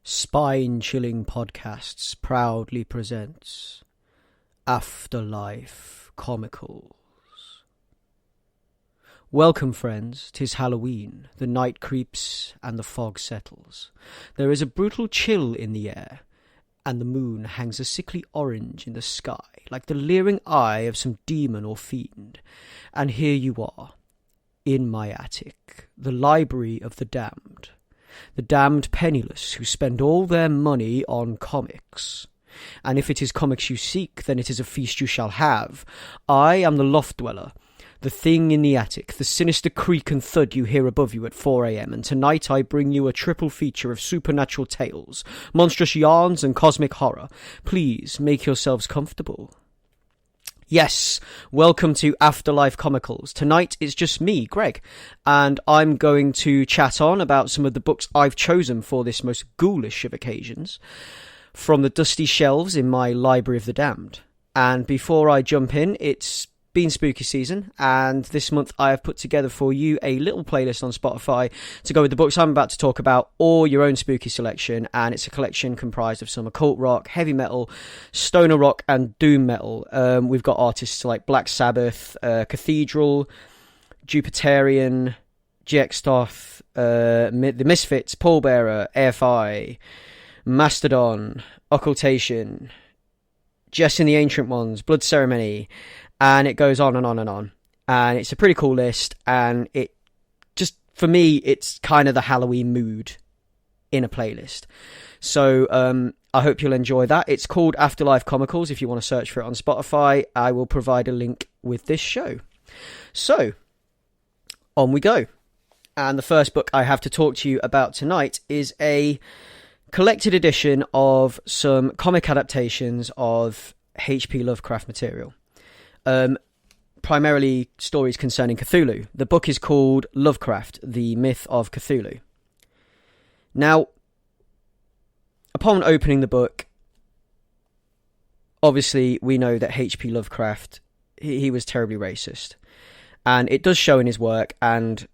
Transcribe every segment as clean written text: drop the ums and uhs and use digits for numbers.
Spine-chilling podcasts proudly presents Afterlife Comicals. Welcome, friends. 'Tis Halloween. The night creeps and the fog settles. There is a brutal chill in the air, and the moon hangs a sickly orange in the sky, like the leering eye of some demon or fiend. And here you are, in my attic, the library of the damned. The damned penniless who spend all their money on comics. And if it is comics you seek, then it is a feast you shall have. I am the Loft Dweller, the thing in the attic, the sinister creak and thud you hear above you at 4 a.m. And tonight I bring you a triple feature of supernatural tales, monstrous yarns and cosmic horror. Please make yourselves comfortable. Yes, welcome to Afterlife Comicals. Tonight it's just me, Greg, and I'm going to chat on about some of the books I've chosen for this most ghoulish of occasions from the dusty shelves in my Library of the Damned. And before I jump in, it's been spooky season, and this month I have put together for you a little playlist on Spotify to go with the books I'm about to talk about, or your own spooky selection. And it's a collection comprised of some occult rock, heavy metal, stoner rock, and doom metal. We've got artists like Black Sabbath, Cathedral, Jupiterian, Jextoth, The Misfits, Pallbearer, AFI, Mastodon, Occultation, Jess and the Ancient Ones, Blood Ceremony, and it goes on and on and on. And it's a pretty cool list, and it just, for me, it's kind of the Halloween mood in a playlist. So I hope you'll enjoy that. It's called Afterlife Comicals. If you want to search for it on Spotify, I will provide a link with this show. So, on we go. And the first book I have to talk to you about tonight is a collected edition of some comic adaptations of H.P. Lovecraft material. Primarily stories concerning Cthulhu. The book is called Lovecraft, the Myth of Cthulhu. Now, upon opening the book, obviously we know that H.P. Lovecraft, he was terribly racist. And it does show in his work, and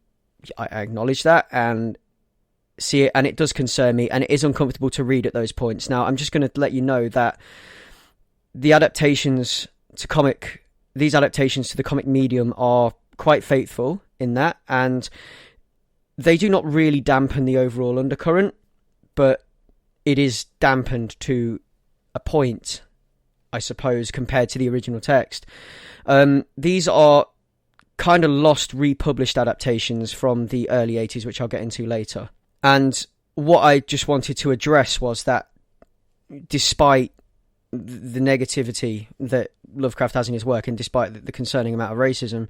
I acknowledge that, and see it, and it does concern me, and it is uncomfortable to read at those points. Now, I'm just going to let you know that these adaptations to the comic medium are quite faithful in that, and they do not really dampen the overall undercurrent, but it is dampened to a point, I suppose, compared to the original text. These are kind of lost, republished adaptations from the early 80s, which I'll get into later. And what I just wanted to address was that despite the negativity that Lovecraft has in his work, and despite the concerning amount of racism,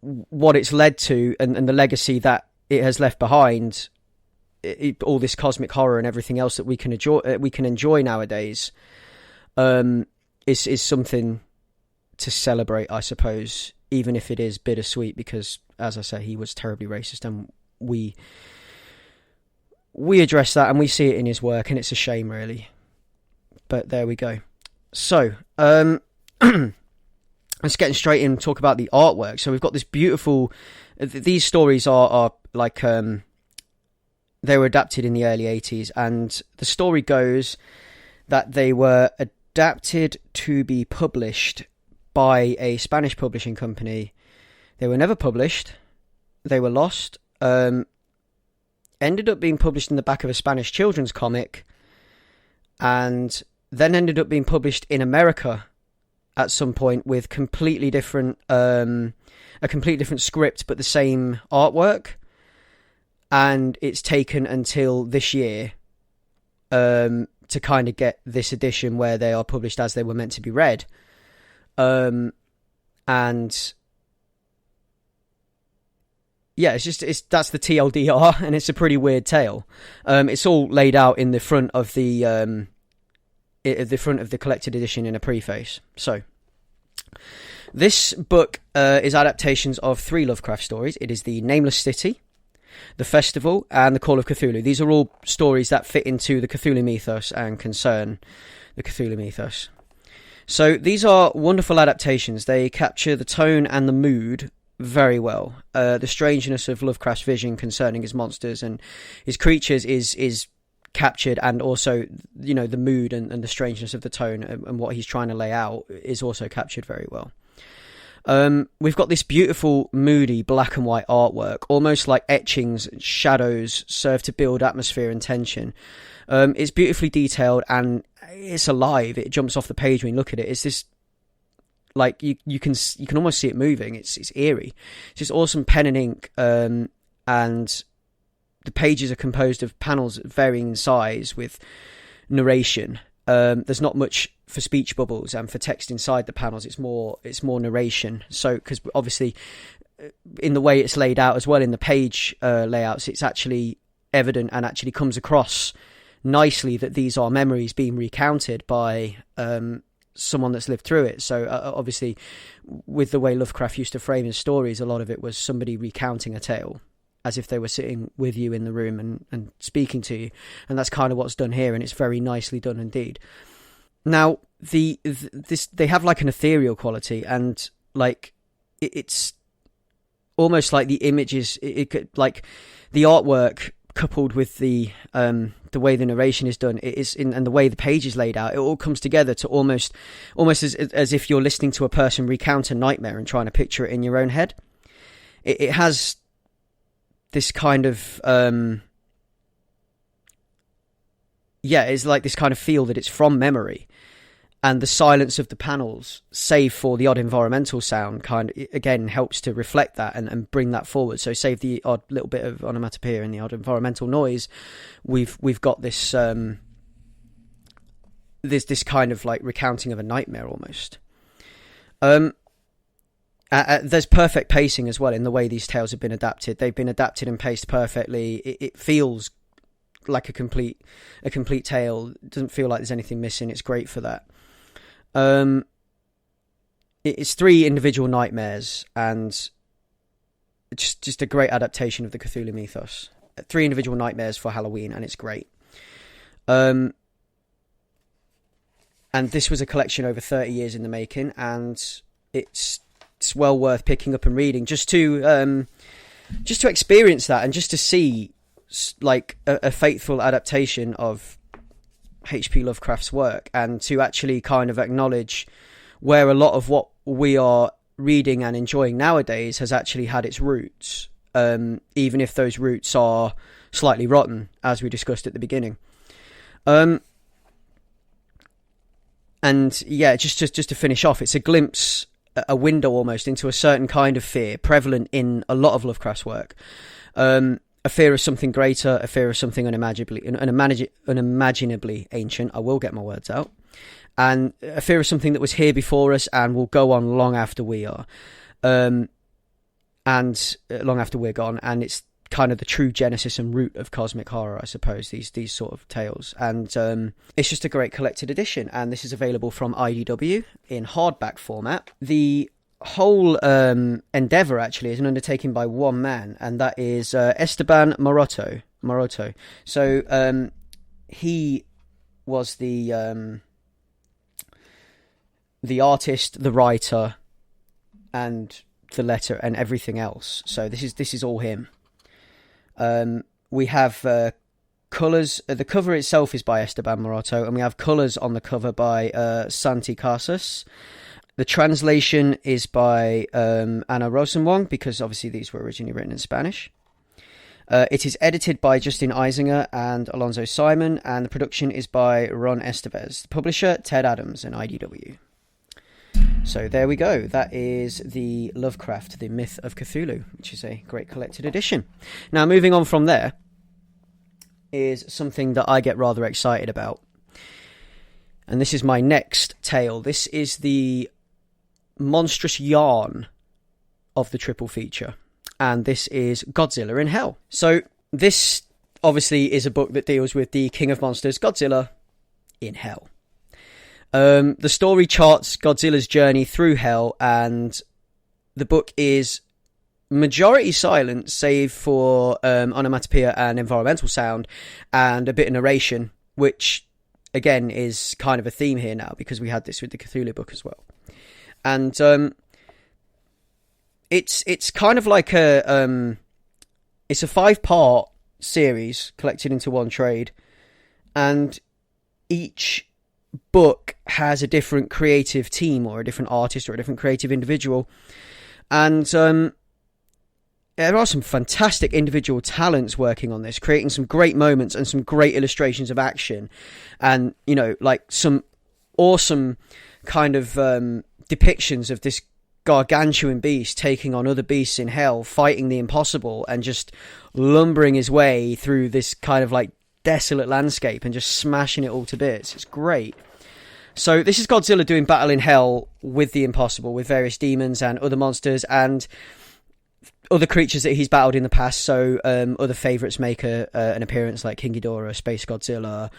what it's led to, and the legacy that it has left behind, all this cosmic horror and everything else that we can enjoy nowadays, is something to celebrate, I suppose, even if it is bittersweet, because, as I say, he was terribly racist, and we address that and we see it in his work, and it's a shame, really. But there we go. So, let's get straight in and talk about the artwork. So we've got this beautiful... These stories are like... they were adapted in the early 80s, and the story goes that they were adapted to be published by a Spanish publishing company. They were never published. They were lost. Ended up being published in the back of a Spanish children's comic, and then ended up being published in America at some point with a completely different script, but the same artwork. And it's taken until this year to kind of get this edition where they are published as they were meant to be read. And yeah, that's the TLDR, and it's a pretty weird tale. It's all laid out in the front of the collected edition in a preface. So, this book is adaptations of 3 Lovecraft stories. It is the Nameless City, the Festival, and the Call of Cthulhu. These are all stories that fit into the Cthulhu mythos and concern the Cthulhu mythos. So these are wonderful adaptations. They capture the tone and the mood very well. The strangeness of Lovecraft's vision concerning his monsters and his creatures is captured, and also, you know, the mood and the strangeness of the tone and what he's trying to lay out is also captured very well. We've got this beautiful, moody, black and white artwork, almost like etchings, shadows serve to build atmosphere and tension. It's beautifully detailed and it's alive. It jumps off the page when you look at it. It's this, like, you can almost see it moving. It's eerie. It's just awesome pen and ink, and the pages are composed of panels varying in size with narration. There's not much for speech bubbles and for text inside the panels. It's more narration. So, because obviously in the way it's laid out as well in the page layouts, it's actually evident and actually comes across nicely that these are memories being recounted by someone that's lived through it. So obviously, with the way Lovecraft used to frame his stories, a lot of it was somebody recounting a tale as if they were sitting with you in the room and speaking to you. And that's kind of what's done here, and it's very nicely done indeed. Now, they have like an ethereal quality, and like it's almost like the images, like the artwork coupled with the way the narration is done, and the way the page is laid out, it all comes together to almost as if you're listening to a person recount a nightmare and trying to picture it in your own head. It has this kind of it's like this kind of feel that it's from memory, and the silence of the panels, save for the odd environmental sound, kind of again helps to reflect that and bring that forward. So save the odd little bit of onomatopoeia and the odd environmental noise, we've got this this kind of like recounting of a nightmare almost. There's perfect pacing as well in the way these tales have been adapted. They've been adapted and paced perfectly. It feels like a complete tale. It doesn't feel like there's anything missing. It's great for that. It's 3 individual nightmares, and just a great adaptation of the Cthulhu mythos. 3 individual nightmares for Halloween, and it's great. And this was a collection over 30 years in the making, and it's well worth picking up and reading just to experience that, and just to see like a faithful adaptation of H.P. Lovecraft's work, and to actually kind of acknowledge where a lot of what we are reading and enjoying nowadays has actually had its roots, even if those roots are slightly rotten, as we discussed at the beginning. And yeah, just to finish off, it's a glimpse, a window almost into a certain kind of fear prevalent in a lot of Lovecraft's work. A fear of something greater, a fear of something unimaginably ancient. I will get my words out. And a fear of something that was here before us and will go on long after we are. And long after we're gone. And it's kind of the true genesis and root of cosmic horror, I suppose, these sort of tales. And it's just a great collected edition. And this is available from IDW in hardback format. The whole endeavour actually is an undertaking by one man, and that is Esteban Maroto. So he was the artist, the writer, and the letter and everything else. So this is all him. We have colours. The cover itself is by Esteban Maroto, and we have colours on the cover by Santi Casas. The translation is by Ana Rosenwong, because obviously these were originally written in Spanish. It is edited by Justin Eisinger and Alonso Simon, and the production is by Ron Estevez. The publisher, Ted Adams and IDW. So there we go. That is the Lovecraft, the Myth of Cthulhu, which is a great collected edition. Now, moving on from there is something that I get rather excited about. And this is my next tale. This is the monstrous yarn of the triple feature, and this is Godzilla in Hell. So this obviously is a book that deals with the King of Monsters, Godzilla, in Hell. The story charts Godzilla's journey through Hell, and the book is majority silent, save for onomatopoeia and environmental sound, and a bit of narration, which again is kind of a theme here now, because we had this with the Cthulhu book as well. And it's kind of like it's a 5-part series collected into one trade, and each book has a different creative team or a different artist or a different creative individual, and there are some fantastic individual talents working on this, creating some great moments and some great illustrations of action, and like some awesome kind of depictions of this gargantuan beast taking on other beasts in hell, fighting the impossible, and just lumbering his way through this kind of like desolate landscape and just smashing it all to bits. It's great. So this is Godzilla doing battle in hell with the impossible, with various demons and other monsters and other creatures that he's battled in the past. So other favourites make an appearance, like King Ghidorah, Space Godzilla,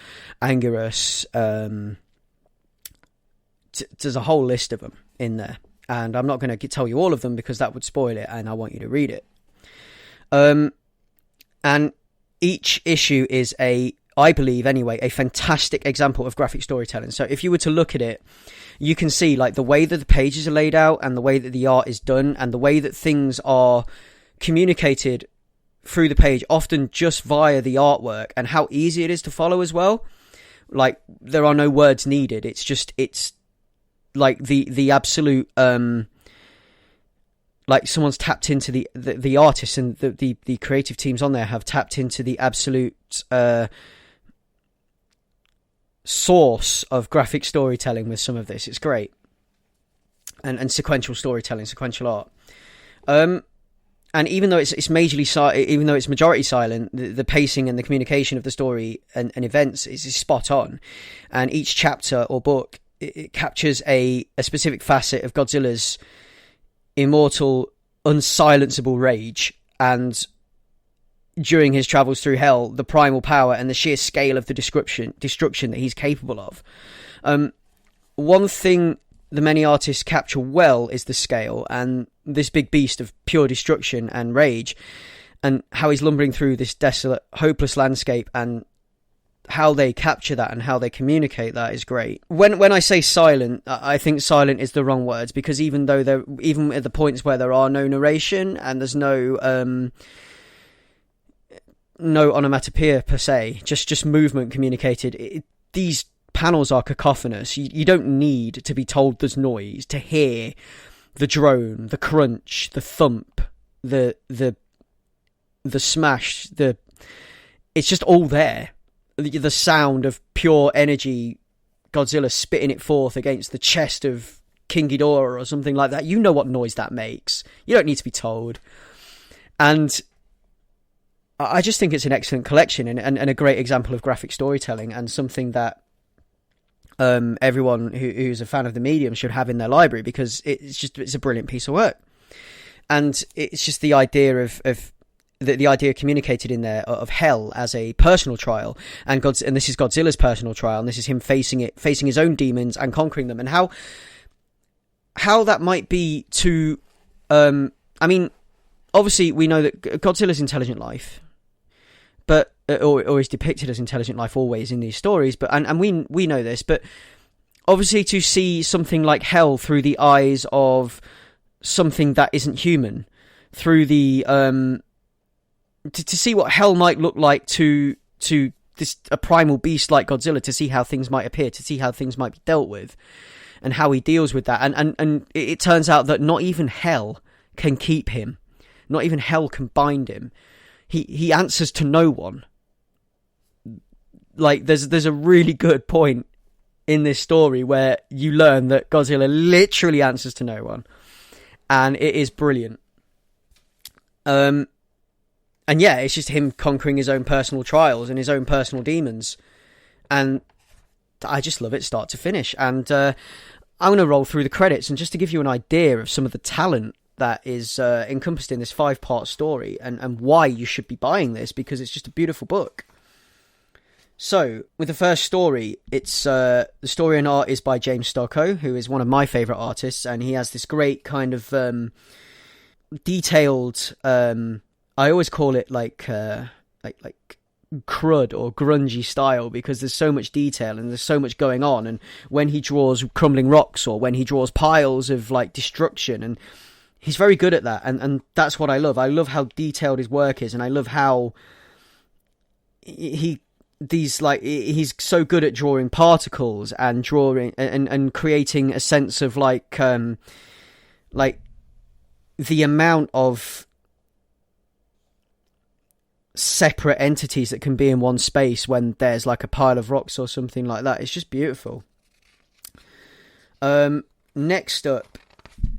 Anguirus. There's a whole list of them in there, and I'm not going to tell you all of them because that would spoil it, and I want you to read it. And each issue is I believe anyway, a fantastic example of graphic storytelling. So if you were to look at it, you can see like the way that the pages are laid out and the way that the art is done and the way that things are communicated through the page, often just via the artwork, and how easy it is to follow as well. Like there are no words needed. It's like the absolute, like someone's tapped into the artists and the creative teams on there have tapped into the absolute, source of graphic storytelling with some of this. It's great. And sequential storytelling, sequential art. And even though it's majority silent, the pacing and the communication of the story and events is spot on. And each chapter or book, it captures a specific facet of Godzilla's immortal, unsilenceable rage, and during his travels through hell, the primal power and the sheer scale of the destruction that he's capable of. One thing the many artists capture well is the scale, and this big beast of pure destruction and rage, and how he's lumbering through this desolate, hopeless landscape, and how they capture that and how they communicate that is great. When I say silent, I think silent is the wrong words, because even at the points where there are no narration and there's no onomatopoeia per se, just movement communicated, these panels are cacophonous. You don't need to be told there's noise to hear the drone, the crunch, the thump, the smash, it's just all there. The sound of pure energy, Godzilla spitting it forth against the chest of King Ghidorah or something like that. You know what noise that makes. You don't need to be told. And I just think it's an excellent collection and a great example of graphic storytelling, and something that everyone who's a fan of the medium should have in their library, because it's a brilliant piece of work. And it's just the idea of the idea communicated in there of hell as a personal trial, and this is Godzilla's personal trial, and this is him facing his own demons and conquering them, and how that might be to I mean, obviously we know that Godzilla's intelligent life, but or is depicted as intelligent life always in these stories, but and we know this, but obviously to see something like hell through the eyes of something that isn't human, through the to see what hell might look like to a primal beast like Godzilla, to see how things might appear, to see how things might be dealt with, and how he deals with that. And it turns out that not even hell can keep him. Not even hell can bind him. He answers to no one. Like, there's a really good point in this story where you learn that Godzilla literally answers to no one. And it is brilliant. And yeah, it's just him conquering his own personal trials and his own personal demons. And I just love it start to finish. And I'm going to roll through the credits, and just to give you an idea of some of the talent that is encompassed in this 5-part story, and why you should be buying this, because it's just a beautiful book. So, with the first story, it's the story and art is by James Stocko, who is one of my favourite artists, and he has this great kind of detailed... I always call it like crud or grungy style, because there's so much detail and there's so much going on. And when he draws crumbling rocks, or when he draws piles of like destruction, and he's very good at that. And that's what I love. I love how detailed his work is, and I love how these, like, he's so good at drawing particles and drawing and creating a sense of like the amount of separate entities that can be in one space when there's like a pile of rocks or something like that. It's just beautiful. Next up,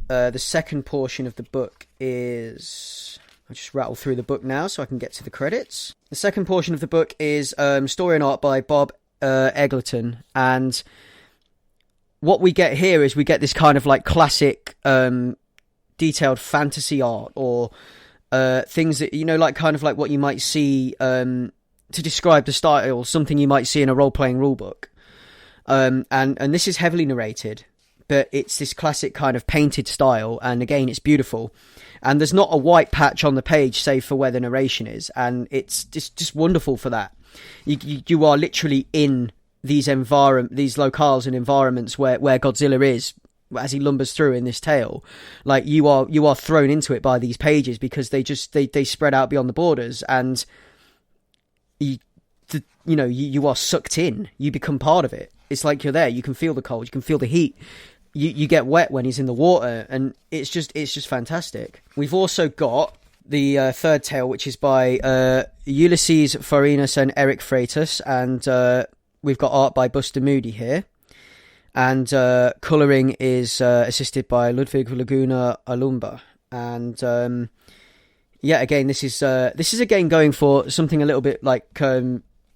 the second portion of the book is... I'll just rattle through the book now so I can get to the credits. The second portion of the book is story and art by Bob Eggleton. And what we get here is we get this kind of like classic detailed fantasy art, or things that, you know, like kind of like what you might see to describe the style, something you might see in a role-playing rulebook. And this is heavily narrated, but it's this classic kind of painted style, and again, it's beautiful. And there's not a white patch on the page, save for where the narration is, and it's just wonderful for that. You are literally in these locales and environments where Godzilla is as he lumbers through in this tale. Like, you are thrown into it by these pages, because they spread out beyond the borders, and you are sucked in. You become part of it. It's like you're there. You can feel the cold. You can feel the heat. You get wet when he's in the water, and it's just fantastic. We've also got the third tale, which is by Ulysses Farinas and Eric Freitas, and we've got art by Buster Moody here, and colouring is assisted by Ludwig Laguna Alumba. And again, this is again going for something a little bit like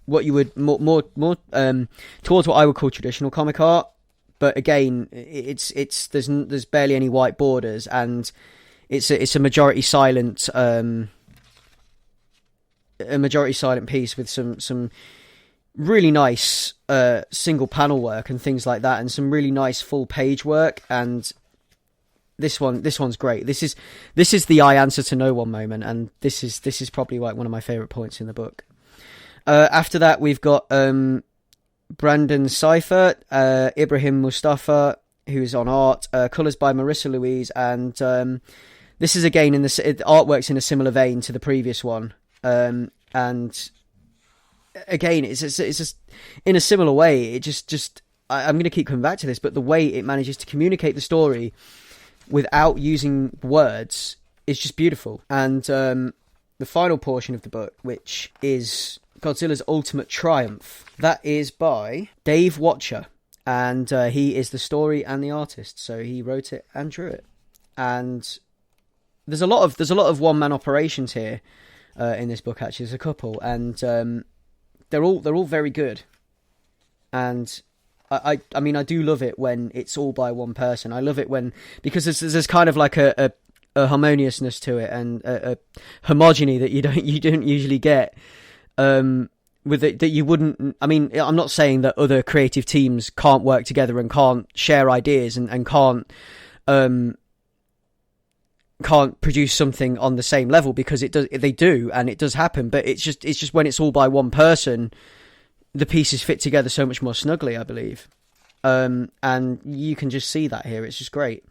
what you would more towards what I would call traditional comic art. But again, there's barely any white borders, and it's a majority silent piece with some really nice single panel work and things like that, and some really nice full page work. And this one's great. This is the I answer to no one moment, and this is probably like one of my favorite points in the book. After that, we've got Brandon Seifert, Ibrahim Mustafa, who's on art, colours by Marissa Louise, and this is again artwork's in a similar vein to the previous one, and again it's in a similar way. It just I'm going to keep coming back to this, but the way it manages to communicate the story without using words is just beautiful. And the final portion of the book, which is Godzilla's Ultimate Triumph, that is by Dave Watcher, and he is the story and the artist, so he wrote it and drew it. And there's a lot of one-man operations here in this book. Actually, there's a couple, and they're all very good. And I mean I do love it when it's all by one person. I love it because there's kind of like a harmoniousness to it, and a homogeny that you don't usually get. With it, that you wouldn't. I mean, I'm not saying that other creative teams can't work together and can't share ideas and can't produce something on the same level, because they do, and it does happen. But it's just when it's all by one person, the pieces fit together so much more snugly, I believe. And you can just see that here. It's just great.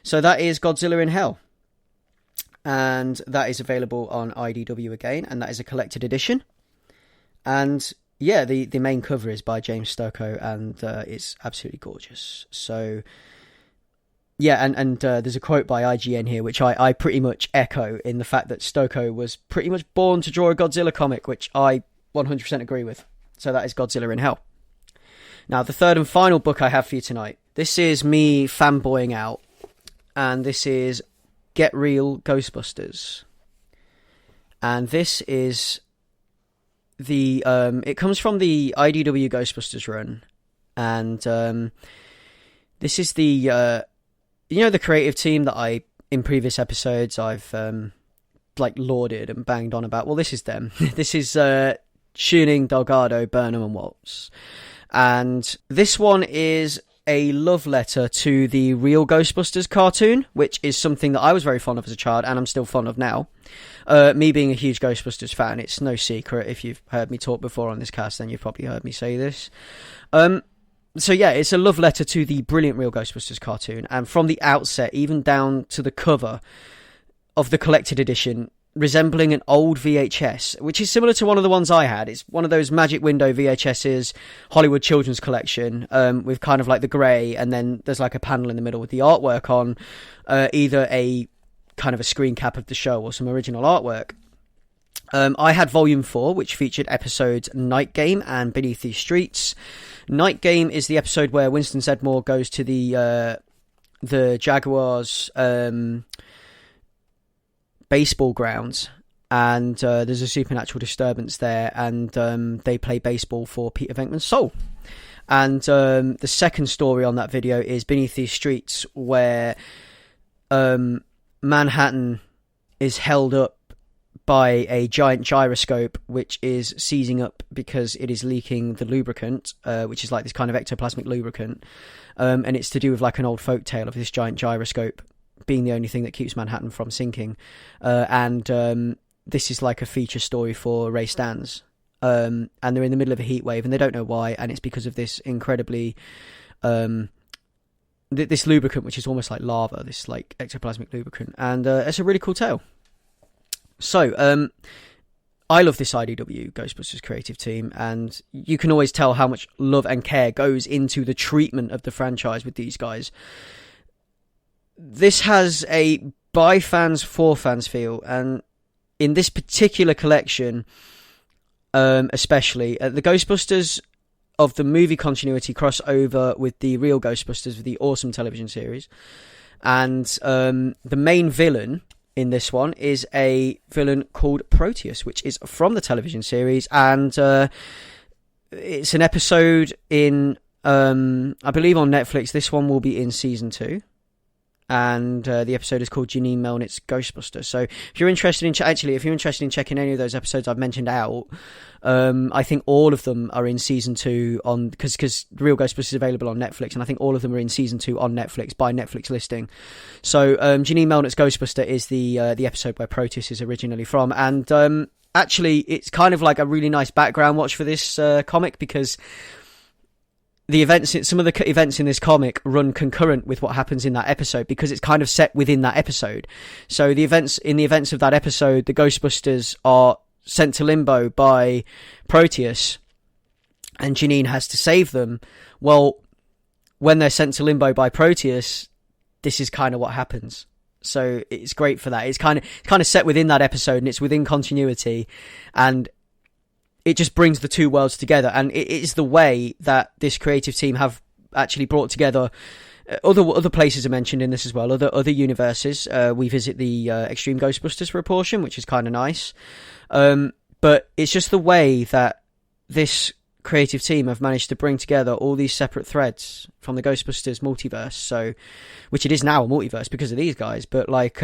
So that is Godzilla in Hell, and that is available on IDW again, and that is a collected edition. And yeah, the main cover is by James Stocko, and it's absolutely gorgeous. So yeah, and there's a quote by IGN here, which I pretty much echo, in the fact that Stocko was pretty much born to draw a Godzilla comic, which I 100% agree with. So that is Godzilla in Hell. Now, the third and final book I have for you tonight, this is me fanboying out, and this is Get Real Ghostbusters. And this is it comes from the IDW Ghostbusters run, and this is the the creative team that in previous episodes I've lauded and banged on about. Well, this is them. This is Schoening, Delgado, Burnham and Waltz, and this one is a love letter to the real Ghostbusters cartoon, which is something that I was very fond of as a child, and I'm still fond of now. Me being a huge Ghostbusters fan, it's no secret. If you've heard me talk before on this cast, then you've probably heard me say this. So yeah, it's a love letter to the brilliant real Ghostbusters cartoon, and from the outset, even down to the cover of the collected edition, resembling an old VHS, which is similar to one of the ones I had. It's one of those Magic Window VHSs, Hollywood Children's Collection, with kind of like the grey, and then there's like a panel in the middle with the artwork on, either a kind of a screen cap of the show or some original artwork. I had Volume 4, which featured episodes Night Game and Beneath These Streets. Night Game is the episode where Winston Sedmore goes to the Jaguars baseball grounds, and there's a supernatural disturbance there, and they play baseball for Peter Venkman's soul. And the second story on that video is Beneath These Streets, where Manhattan is held up by a giant gyroscope, which is seizing up because it is leaking the lubricant, which is like this kind of ectoplasmic lubricant, and it's to do with like an old folk tale of this giant gyroscope being the only thing that keeps Manhattan from sinking. And this is like a feature story for Ray Stantz. And they're in the middle of a heat wave, and they don't know why, and it's because of this incredibly this lubricant, which is almost like lava, this like ectoplasmic lubricant, and it's a really cool tale. So I love this IDW Ghostbusters creative team, and you can always tell how much love and care goes into the treatment of the franchise with these guys. This has a by fans for fans feel, and in this particular collection, especially the Ghostbusters of the movie continuity cross over with the real Ghostbusters of the awesome television series, and the main villain in this one is a villain called Proteus, which is from the television series, and it's an episode in I believe on Netflix. This one will be in season 2. And the episode is called Janine Melnitz's Ghostbusters. So if you're interested in if you're interested in checking any of those episodes I've mentioned out, I think all of them are in season 2 on because Real Ghostbusters is available on Netflix, and I think all of them are in season 2 on Netflix by Netflix listing. So Janine Melnitz's Ghostbuster is the episode where Proteus is originally from, and actually it's kind of like a really nice background watch for this comic, because some of the events in this comic run concurrent with what happens in that episode, because it's kind of set within that episode. So in the events of that episode, the Ghostbusters are sent to limbo by Proteus, and Janine has to save them. Well, when they're sent to limbo by Proteus, this is kind of what happens. So it's great for that. It's kind of set within that episode, and it's within continuity, and it just brings the two worlds together, and it is the way that this creative team have actually brought together. Other places are mentioned in this as well, other universes. We visit the Extreme Ghostbusters for a portion, which is kind of nice. But it's just the way that this creative team have managed to bring together all these separate threads from the Ghostbusters multiverse. So, which it is now a multiverse because of these guys, but like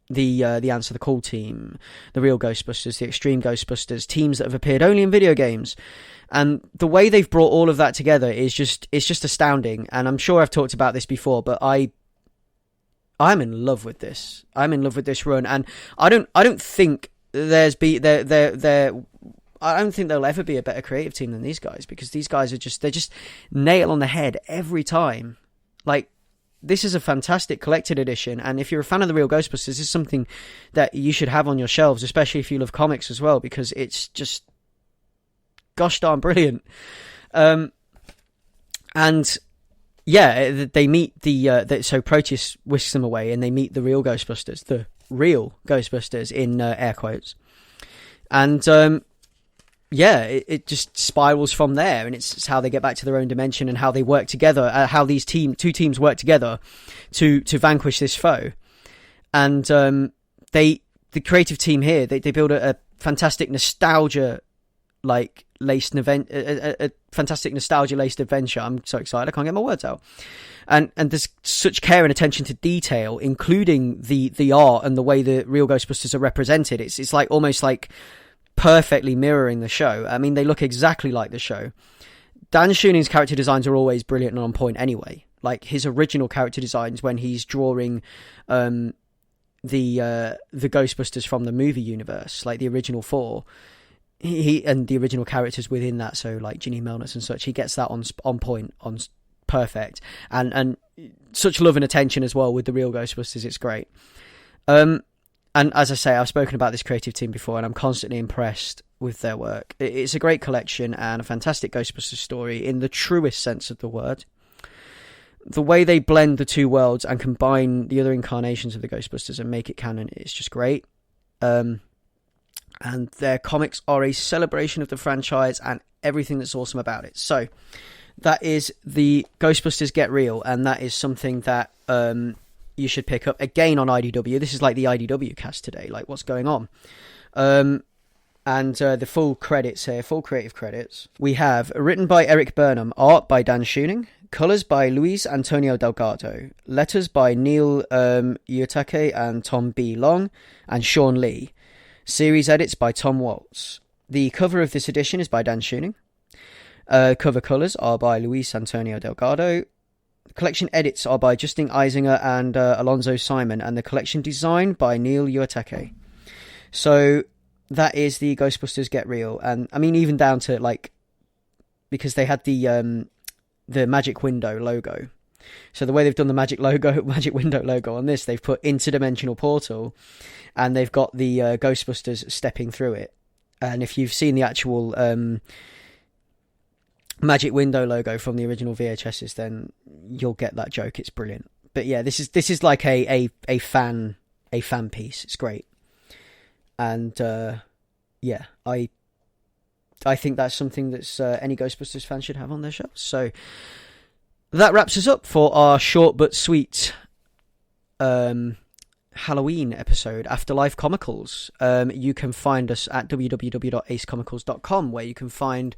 the Answer the Call team, the Real Ghostbusters, the Extreme Ghostbusters, teams that have appeared only in video games, and the way they've brought all of that together is just astounding. And I'm sure I've talked about this before, but I'm in love with this. I'm in love with this run, and I don't think I don't think there'll ever be a better creative team than these guys, because these guys they're just nail on the head every time. Like, this is a fantastic collected edition, and if you're a fan of the Real Ghostbusters, this is something that you should have on your shelves, especially if you love comics as well, because it's just gosh darn brilliant. And yeah, they meet so Proteus whisks them away, and they meet the real Ghostbusters in air quotes, and yeah, it just spirals from there, and it's how they get back to their own dimension and how they work together, how these two teams work together to vanquish this foe. And the creative team here, they build a fantastic nostalgia laced event, a fantastic nostalgia laced adventure. I'm so excited, I can't get my words out. And there's such care and attention to detail, including the art and the way the Real Ghostbusters are represented. It's like almost like perfectly mirroring the show. I mean, they look exactly like the show. Dan Schoening's character designs are always brilliant and on point anyway. Like his original character designs when he's drawing the Ghostbusters from the movie universe, like the original 4, he and the original characters within that, so like Ginny Melnitz and such, he gets that on point, on perfect, and such love and attention as well with the Real Ghostbusters. It's great. And as I say, I've spoken about this creative team before, and I'm constantly impressed with their work. It's a great collection and a fantastic Ghostbusters story in the truest sense of the word. The way they blend the two worlds and combine the other incarnations of the Ghostbusters and make it canon is just great. And their comics are a celebration of the franchise and everything that's awesome about it. So that is the Ghostbusters Get Real, and that is something that you should pick up again on IDW. This is like the IDW cast today. Like, what's going on? And the full credits here, full creative credits. We have written by Eric Burnham, art by Dan Schooning, colours by Luis Antonio Delgado, letters by Neil Iotake and Tom B. Long, and Sean Lee. Series edits by Tom Waltz. The cover of this edition is by Dan Schooning. Cover colours are by Luis Antonio Delgado. Collection edits are by Justin Eisinger and Alonzo Simon, and the collection design by Neil Iotake. So that is the Ghostbusters Get Real, and I mean, even down to, like, because they had the Magic Window logo. So the way they've done the Magic Window logo on this, they've put interdimensional portal, and they've got the Ghostbusters stepping through it. And if you've seen the actual Magic Window logo from the original VHSs, then you'll get that joke. It's brilliant. But yeah, this is like a fan piece. It's great. And yeah, I think that's something that's any Ghostbusters fan should have on their shelves. So that wraps us up for our short but sweet Halloween episode, Afterlife Comicals. You can find us at www.acecomicals.com, where you can find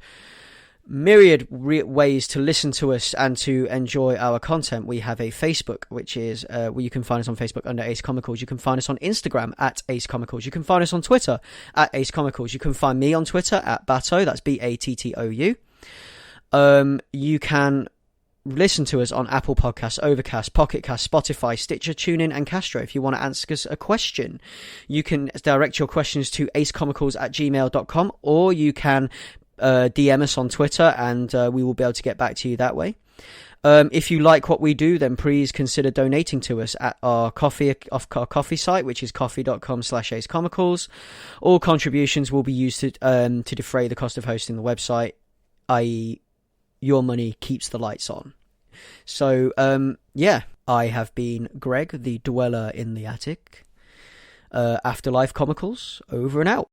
myriad ways to listen to us and to enjoy our content. We have a Facebook, which is where you can find us on Facebook under Ace Comicals. You can find us on Instagram at Ace Comicals. You can find us on Twitter at Ace Comicals. You can find me on Twitter at Batto. That's Battou. You can listen to us on Apple Podcasts, Overcast, Pocket Cast, Spotify, Stitcher, TuneIn, and Castro. If you want to ask us a question, you can direct your questions to acecomicals@gmail.com, or you can DM us on Twitter, and we will be able to get back to you that way. If you like what we do, then please consider donating to us at our coffee site, which is coffee.com/acecomicals. All contributions will be used to defray the cost of hosting the website, i.e. your money keeps the lights on. So yeah, I have been Greg, the dweller in the attic. Afterlife Comicals, over and out.